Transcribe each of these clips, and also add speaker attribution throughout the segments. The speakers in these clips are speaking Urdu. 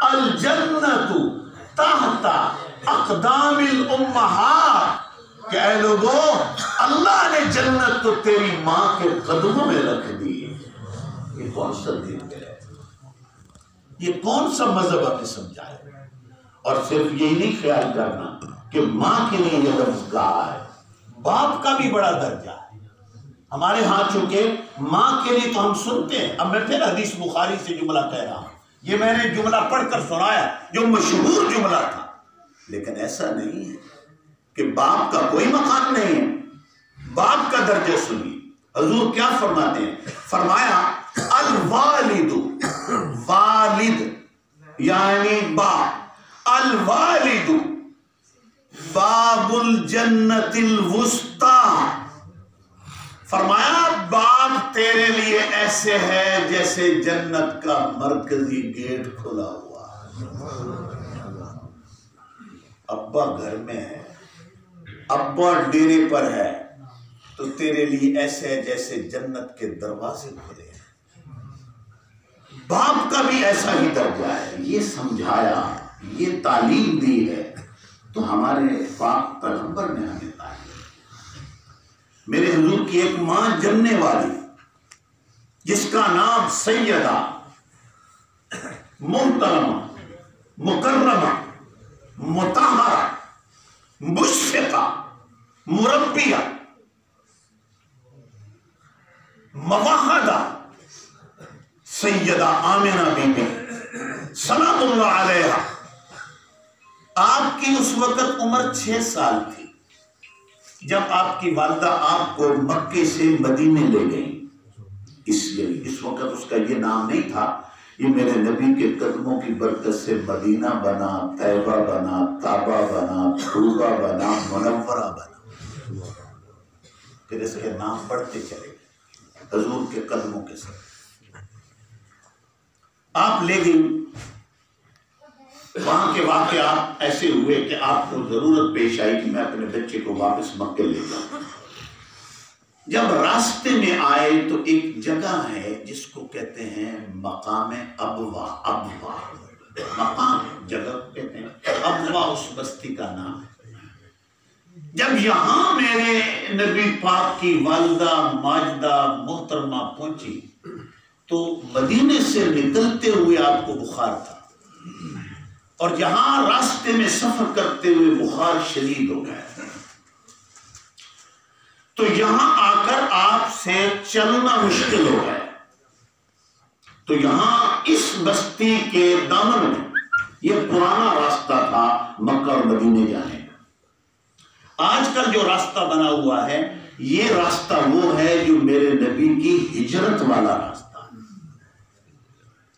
Speaker 1: الجنت تحت اقدام الامہات، کہ اے لوگو اللہ نے جنت تو تیری ماں کے قدموں میں رکھ دی۔ یہ کون سا دین ہے؟ یہ کون سا مذہب ہمیں سمجھایا؟ اور صرف یہی نہیں خیال کرنا کہ ماں کے لیے یہ لفظ کہا ہے، باپ کا بھی بڑا درجہ ہے۔ ہمارے ہاں چونکہ ماں کے لیے تو ہم سنتے ہیں، اب میں پھر حدیث بخاری سے جملہ کہہ رہا ہوں، یہ میں نے جملہ پڑھ کر سنایا جو مشہور جملہ تھا، لیکن ایسا نہیں ہے کہ باپ کا کوئی مقام نہیں ہے۔ باپ کا درجہ سنیے، حضور کیا فرماتے ہیں؟ فرمایا الوالد، والد یعنی باپ، الوالد باب الجنت الوسطی، فرمایا باپ تیرے لیے ایسے ہے جیسے جنت کا مرکزی گیٹ کھلا ہوا ہے۔ ابا گھر میں ہے، ابا ڈیرے پر ہے، تو تیرے لیے ایسے ہے جیسے جنت کے دروازے کھلے ہیں۔ باپ کا بھی ایسا ہی درجہ ہے، یہ سمجھایا، یہ تعلیم دی ہے تو ہمارے پاک پیغمبر نے ہمیں تعلیم۔ میرے حضور کی ایک ماں جننے والی جس کا نام سیدہ محترمہ مکرمہ مطہرہ مشفقہ مربیہ موحدہ سیدہ آمنہ بی بی سلام اللہ علیہا، آپ کی اس وقت عمر 6 سال تھی جب آپ کی والدہ آپ کو مکے سے مدینے لے گئیں۔ اس وقت اس کا یہ نام نہیں تھا، یہ میرے نبی کے قدموں کی برکت سے مدینہ بنا، طیبہ بنا، طابہ بنا، طوبہ بنا، منورہ بنا، پھر اس کے نام بڑھتے چلے حضور کے قدموں کے ساتھ۔ آپ لے گئی، وہاں کے واقعات ایسے ہوئے کہ آپ کو ضرورت پیش آئی کہ میں اپنے بچے کو واپس مکے لے جاؤں۔ جب راستے میں آئے تو ایک جگہ ہے جس کو کہتے ہیں مقام ابوا، ابوا مقام جگہ کہتے ہیں، ابوا اس بستی کا نام ہے۔ جب یہاں میرے نبی پاک کی والدہ ماجدہ محترمہ پہنچی تو مدینے سے نکلتے ہوئے آپ کو بخار تھا، اور یہاں راستے میں سفر کرتے ہوئے بخار شدید ہو گیا، تو یہاں آ کر آپ سے چلنا مشکل ہو گیا، تو یہاں اس بستی کے دامن میں، یہ پرانا راستہ تھا مکہ اور مدینے جانے کا۔ آج کل جو راستہ بنا ہوا ہے یہ راستہ وہ ہے جو میرے نبی کی ہجرت والا راستہ ہے۔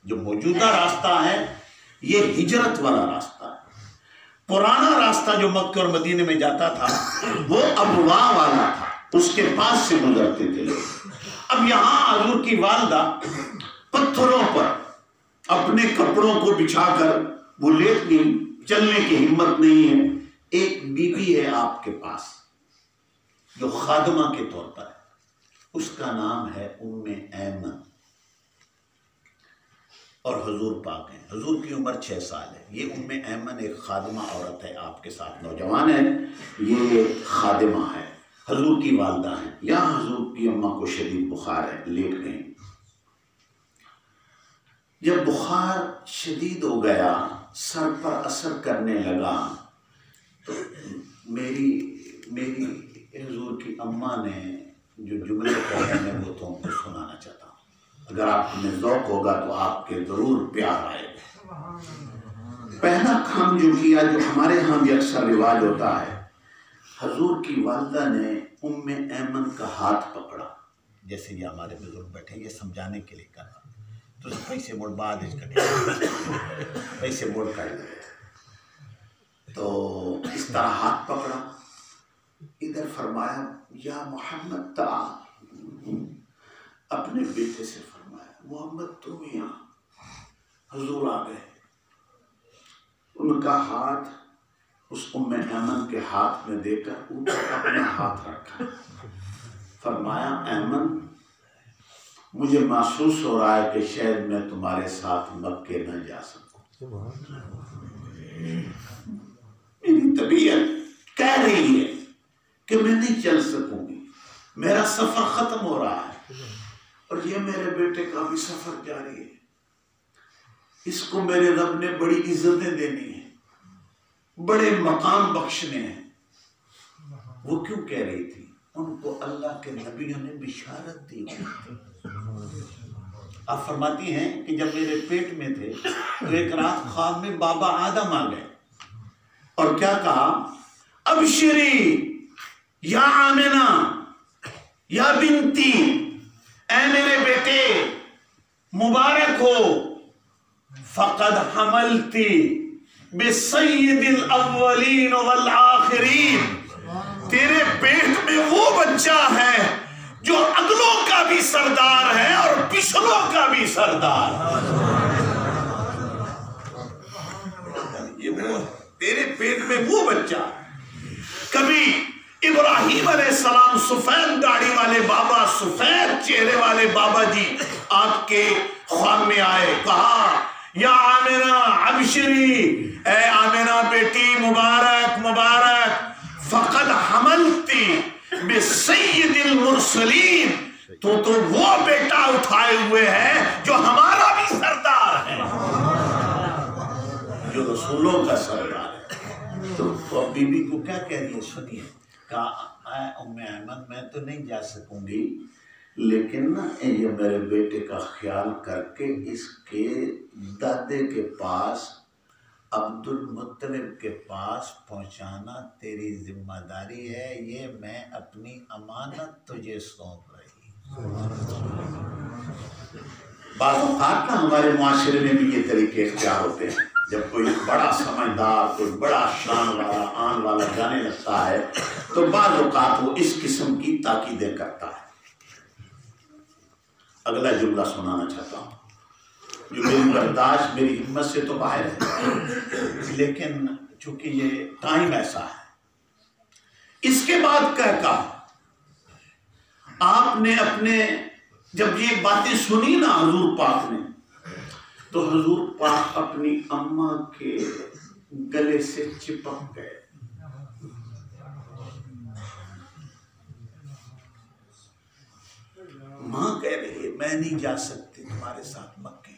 Speaker 1: جو موجودہ راستہ ہے یہ ہجرت والا راستہ ہے۔ پرانا راستہ جو مکہ اور مدینے میں جاتا تھا وہ ابوا والا تھا، اس کے پاس سے گزرتے تھے لوگ۔ اب یہاں حضور کی والدہ پتھروں پر اپنے کپڑوں کو بچھا کر وہ لیٹ گئی، چلنے کی ہمت نہیں ہے۔ ایک بی بی ہے آپ کے پاس جو خادمہ کے طور پر ہے، اس کا نام ہے ام ایمن، اور حضور پاک ہیں، حضور کی عمر 6 سال ہے۔ یہ ام ایمن ایک خادمہ عورت ہے، آپ کے ساتھ نوجوان ہے، یہ خادمہ ہے، حضور کی والدہ ہیں۔ یہاں حضور کی اماں کو شدید بخار ہے، لیٹ گئیں۔ جب بخار شدید ہو گیا، سر پر اثر کرنے لگا، تو میری حضور کی اماں نے جو جملے کہے میں وہ تو ہم کو سنانا چاہتا ہوں، اگر آپ میں ذوق ہوگا تو آپ کے ضرور پیار آئے گا۔ پہلا کام جو کیا، جو ہمارے ہاں بھی اکثر رواج ہوتا ہے، حضور کی والدہ نے ام ایمن کا ہاتھ پکڑا، جیسے یہ ہمارے بزرگ بیٹھے یہ سمجھانے کے لیے کرنا، تو پیسے موڑ بعد پیسے موڑ کر تو اس طرح ہاتھ پکڑا، ادھر فرمایا یا محمد تعال، اپنے بیٹے سے فرمایا محمد تم یہاں۔ حضور آ گئے، ان کا ہاتھ اس ام ایمن کے ہاتھ میں دے کر اوپر اپنا ہاتھ رکھا، فرمایا ایمن مجھے محسوس ہو رہا ہے کہ شاید میں تمہارے ساتھ مکے نہ جا سکوں، میری طبیعت کہہ رہی ہے کہ میں نہیں چل سکوں گی، میرا سفر ختم ہو رہا ہے، اور یہ میرے بیٹے کا بھی سفر جاری ہے، اس کو میرے رب نے بڑی عزتیں دینی ہیں، بڑے مقام بخشنے ہیں۔ وہ کیوں کہہ رہی تھی؟ ان کو اللہ کے نبیوں نے بشارت دی تھی۔ آپ فرماتی ہیں کہ جب میرے پیٹ میں تھے تو ایک رات خواب میں بابا آدم آ گئے اور کیا کہا؟ ابشری یا آمنہ یا بنتی، اے میرے بیٹے مبارک ہو، فقد حملتی بسید الاولین والآخرین، تیرے پیٹ میں وہ بچہ ہے جو اگلوں کا بھی سردار ہے اور پچھلوں کا بھی سردار ہے۔ تیرے پیٹ میں وہ بچہ، کبھی ابراہیم علیہ السلام سفید داڑھی والے بابا، سفید چہرے والے بابا جی آپ کے خواب میں آئے، کہا یا آمنہ ابشری، اے آمنہ بیٹی مبارک مبارک، فقد حملتی بسید المرسلین، تو وہ بیٹا اٹھائے ہوئے ہے جو ہمارا بھی سردار ہے، جو رسولوں کا سردار ہے۔ تو بی بی کو کیا کہہ رہی ہے سنیے، کہا اے ام ایمن میں تو نہیں جا سکوں گی، لیکن نا یہ میرے بیٹے کا خیال کر کے اس کے دادے کے پاس عبد المطلب کے پاس پہنچانا تیری ذمہ داری ہے، یہ میں اپنی امانت تجھے سونپ رہی۔ بعض اوقات نا ہمارے معاشرے میں بھی یہ طریقے اختیار ہوتے ہیں، جب کوئی بڑا سمجھدار، کوئی بڑا شان والا، آن والا جانے لگتا ہے تو بعض اوقات وہ اس قسم کی تاکیدیں کرتا ہے۔ اگلا جملہ سنانا چاہتا ہوں جو میری برداشت، میری ہمت سے تو باہر ہے، لیکن چونکہ یہ ٹائم ایسا ہے۔ اس کے بعد کہا آپ نے اپنے، جب یہ باتیں سنی نا حضور پاک نے، تو حضور پاک اپنی اماں کے گلے سے چپک گئے۔ ماں کہہ رہی ہے میں نہیں جا سکتی تمہارے ساتھ مکے،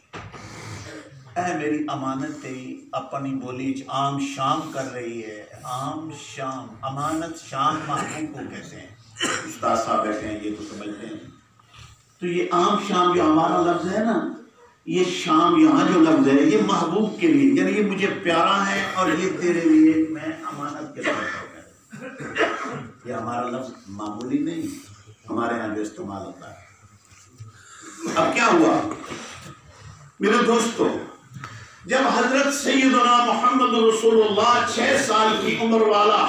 Speaker 1: اے میری امانت تیری اپنی بولی عام شام کر رہی ہے، عام شام، امانت شام محبوب کو کہتے ہیں، استاد صاحب بیٹھے ہیں یہ تو سمجھتے ہیں۔ تو یہ عام شام جو ہمارا لفظ ہے نا، یہ شام یہاں جو لفظ ہے یہ محبوب کے لیے، یعنی یہ مجھے پیارا ہے اور یہ تیرے لیے میں امانت کے طور پر، یہ ہمارا لفظ معمولی نہیں، ہمارے یہاں جو استعمال ہوتا ہے۔ اب کیا ہوا میرے دوستو، جب حضرت سیدنا محمد رسول اللہ 6 سال کی عمر والا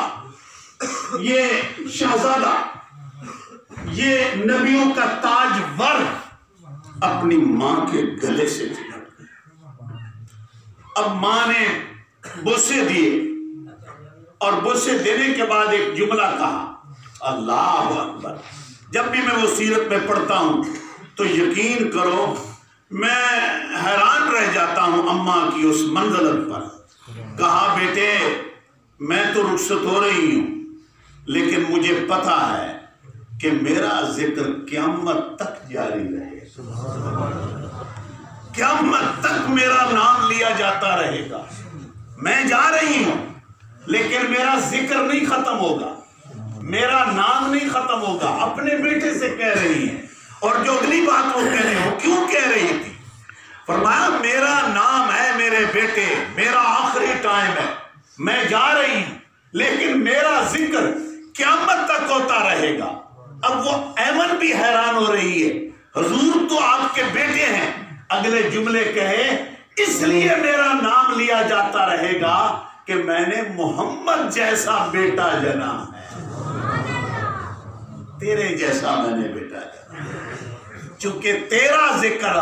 Speaker 1: یہ شہزادہ، یہ نبیوں کا تاج ور اپنی ماں کے گلے سے چپک گیا۔ اب ماں نے بوسے دیے اور بوسے دینے کے بعد ایک جملہ کہا، اللہ اکبر۔ جب بھی میں وہ سیرت میں پڑھتا ہوں تو یقین کرو میں حیران رہ جاتا ہوں اماں کی اس منزلت پر۔ کہا بیٹے میں تو رخصت ہو رہی ہوں، لیکن مجھے پتا ہے کہ میرا ذکر قیامت تک جاری رہے، قیامت تک میرا نام لیا جاتا رہے گا۔ میں جا رہی ہوں لیکن میرا ذکر نہیں ختم ہوگا، میرا نام نہیں ختم ہوگا۔ اپنے بیٹے سے کہہ رہی ہیں، اور جو اگلی بات وہ کہہ رہے ہو کیوں کہہ رہی تھی؟ فرمایا میرا نام ہے میرے بیٹے، میرا آخری ٹائم ہے، میں جا رہی ہوں لیکن میرا ذکر قیامت تک ہوتا رہے گا۔ اب وہ ایمن بھی حیران ہو رہی ہے، حضور تو آپ کے بیٹے ہیں، اگلے جملے کہے اس لیے میرا نام لیا جاتا رہے گا کہ میں نے محمد جیسا بیٹا جنا ہے، تیرے جیسا میں نے بیٹا جنا ہے، چونکہ تیرا ذکر۔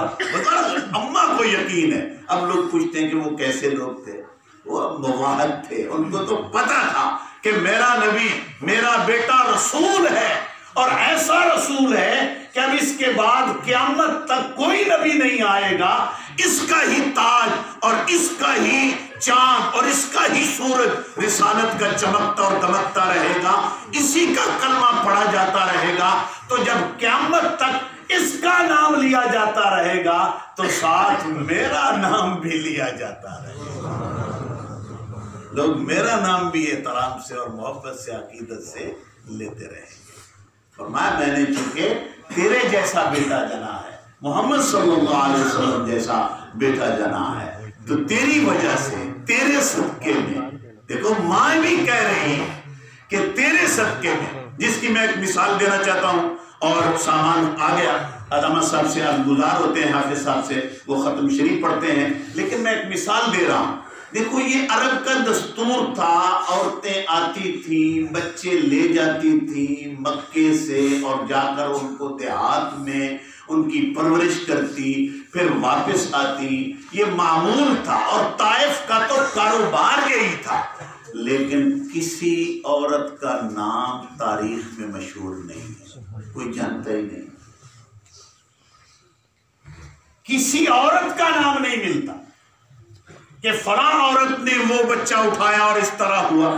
Speaker 1: اماں کو یقین ہے۔ اب لوگ پوچھتے ہیں کہ وہ کیسے لوگ تھے؟ وہ مواحد تھے، ان کو تو پتا تھا کہ میرا نبی، میرا بیٹا رسول ہے، اور ایسا رسول ہے کہ اب اس کے بعد قیامت تک کوئی نبی نہیں آئے گا اس کا ہی تاج اور اس کا ہی چاند اور اس کا ہی سورج رسالت کا چمکتا اور دمکتا رہے گا، اسی کا کلمہ پڑھا جاتا رہے گا، تو جب قیامت تک اس کا نام لیا جاتا رہے گا تو ساتھ میرا نام بھی لیا جاتا رہے گا۔ لوگ میرا نام بھی احترام سے اور محبت سے عقیدت سے لیتے رہیں گے۔ فرمایا میں نے چونکہ تیرے جیسا بیٹا جنا ہے، محمد صلی اللہ علیہ وسلم جیسا بیٹا جنا ہے، تو تیری وجہ سے تیرے صدقے میں، دیکھو ماں بھی کہہ رہی ہے کہ تیرے صدقے میں، جس کی میں ایک مثال دینا چاہتا ہوں اور سامان آ گیا، علامہ صاحب سے آپ گزار ہوتے ہیں، حافظ صاحب سے وہ ختم شریف پڑھتے ہیں، لیکن میں ایک مثال دے رہا ہوں۔ دیکھو یہ عرب کا دستور تھا، عورتیں آتی تھیں، بچے لے جاتی تھیں مکے سے اور جا کر ان کو دیہات میں ان کی پرورش کرتی، پھر واپس آتی، یہ معمول تھا، اور طائف کا تو کاروبار یہی تھا۔ لیکن کسی عورت کا نام تاریخ میں مشہور نہیں ہے، کوئی جانتا ہی نہیں، کسی عورت کا نام نہیں ملتا کہ فلاں عورت نے وہ بچہ اٹھایا اور اس طرح ہوا۔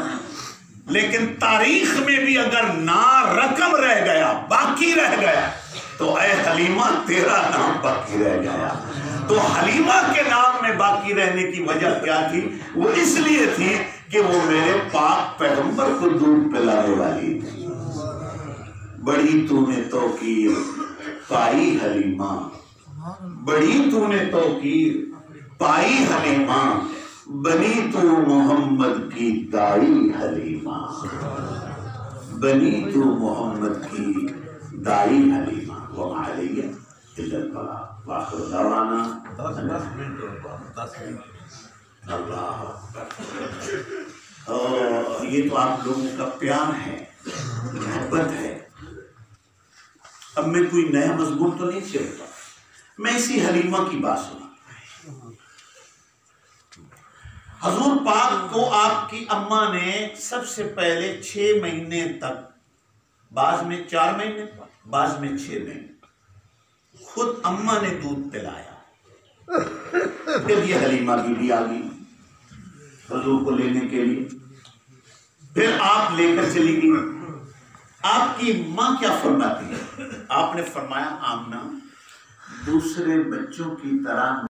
Speaker 1: لیکن تاریخ میں بھی اگر رقم رہ گیا، باقی رہ گیا، تو اے حلیمہ تیرا نام باقی رہ گیا۔ تو حلیمہ کے نام میں باقی رہنے کی وجہ کیا تھی؟ وہ اس لیے تھی کہ وہ میرے پاک پیغمبر کو دودھ پلانے والی تھی۔ بڑی تو نے توقیر پائی حلیمہ، بڑی تو نے توقیر پائی حلیمہ، بنی تو محمد کی دائی حلیمہ، بنی تو محمد کی دائی حلیمہ۔ وما علیہ الا البلاغ وآخر دعوانا اللہ اکبر۔ یہ تو آپ لوگوں کا پیار ہے، محبت ہے۔ اب میں کوئی نیا مضمون تو نہیں چھیڑتا، میں اسی حلیمہ کی بات سنا۔ حضور پاک کو آپ کی اماں نے سب سے پہلے 6 مہینے تک، بعض میں 4 مہینے، بعض میں 6 مہینے خود اماں نے دودھ پلایا۔ پھر یہ حلیمہ بی آ گئی حضور کو لینے کے لیے، پھر آپ لے کر چلی گئی۔ آپ کی ماں کیا فرماتی ہے؟ آپ نے فرمایا آمنہ دوسرے بچوں کی طرح